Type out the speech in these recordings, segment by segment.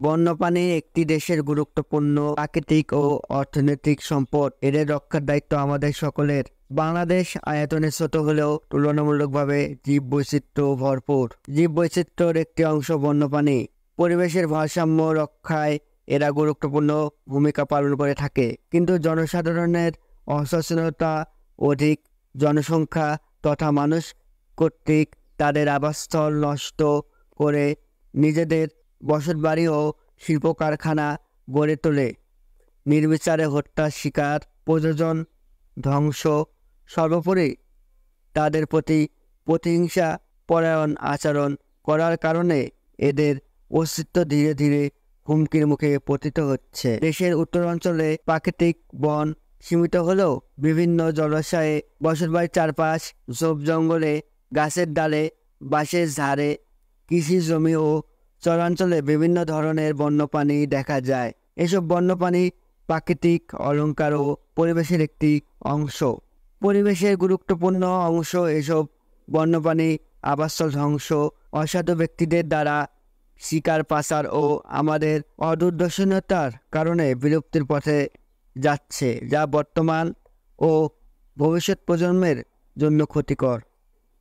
বন্যপ্রাণী একটি দেশের গুরুত্বপূর্ণ প্রাকৃতিক ও অর্থনৈতিক সম্পদ। এদের রক্ষার দায়িত্ব আমাদের সকলের। বাংলাদেশ আয়তনে ছোট হলেও তুলনামূলকভাবে জীববৈচিত্র্য ভরপুর। জীববৈচিত্র্যের একটি অংশ বন্যপ্রাণী। পরিবেশের ভারসাম্য রক্ষায় এরা গুরুত্বপূর্ণ ভূমিকা পালন করে থাকে। কিন্তু জনসাধারণের অসচেতনতা, অধিক জনসংখ্যা তথা মানুষ কর্তৃক তাদের আবাসস্থল নষ্ট করে নিজেদের বসতবাড়ি ও শিল্প কারখানা গড়ে তোলে, নির্বিচারে হত্যা, শিকার, প্রযোজন, ধ্বংস, সর্বোপরি তাদের প্রতি প্রতিহিংসা পরায়ণ আচরণ করার কারণে এদের অস্তিত্ব ধীরে ধীরে হুমকির মুখে পতিত হচ্ছে। দেশের উত্তরাঞ্চলে প্রাকৃতিক বন সীমিত হলেও বিভিন্ন জলাশয়ে, বসতবাড়ির চারপাশ, ঝোপ জঙ্গলে, গাছের ডালে, বাঁশের ঝাড়ে, কৃষি জমি ও চরাঞ্চলে বিভিন্ন ধরনের বন্যপ্রাণী দেখা যায়। এসব বন্যপ্রাণী প্রাকৃতিক অলংকার ও পরিবেশের একটি অংশ। পরিবেশের গুরুত্বপূর্ণ অংশ এসব বন্যপ্রাণী আবাসস্থল ধ্বংস, অসাধু ব্যক্তিদের দ্বারা শিকার, পাচার ও আমাদের অদূরদর্শনতার কারণে বিলুপ্তির পথে যাচ্ছে, যা বর্তমান ও ভবিষ্যৎ প্রজন্মের জন্য ক্ষতিকর।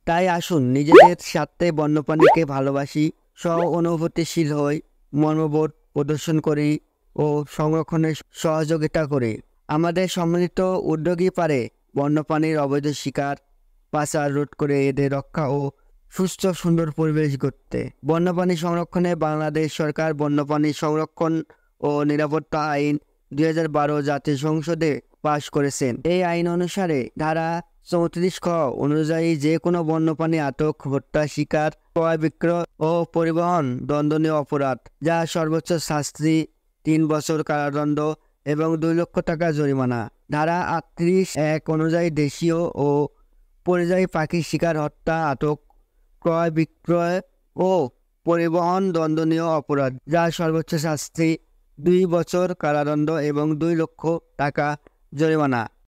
তাই আসুন নিজেদের স্বার্থে বন্যপ্রাণীকে ভালোবাসি, সহানুভূতিশীল হই, মর্মবোধ প্রদর্শন করি ও সংরক্ষণে সহযোগিতা করি। আমাদের সম্মিলিত উদ্যোগই পারে বন্যপ্রাণীর অবৈধ শিকার, পাচার রোধ করে এদের রক্ষা ও সুস্থ সুন্দর পরিবেশ গড়তে। বন্যপ্রাণী সংরক্ষণে বাংলাদেশ সরকার বন্যপ্রাণী সংরক্ষণ ও নিরাপত্তা আইন 2012 জাতীয় সংসদে পাশ করেছেন। এই আইন অনুসারে ধারা 34 খ অনুযায়ী যে কোনো বন্যপ্রাণী আটক, হত্যা, শিকার, ক্রয়, বিক্রয় ও পরিবহন দণ্ডনীয় অপরাধ, যা সর্বোচ্চ শাস্তি 3 বছর কারাদণ্ড এবং 2 লক্ষ টাকা জরিমানা। ধারা 38(1) অনুযায়ী দেশীয় ও পরিযায়ী পাখি শিকার, হত্যা, আটক, ক্রয়, বিক্রয় ও পরিবহন দণ্ডনীয় অপরাধ, যার সর্বোচ্চ শাস্তি 2 বছর কারাদণ্ড এবং 2 লক্ষ টাকা জরিমানা।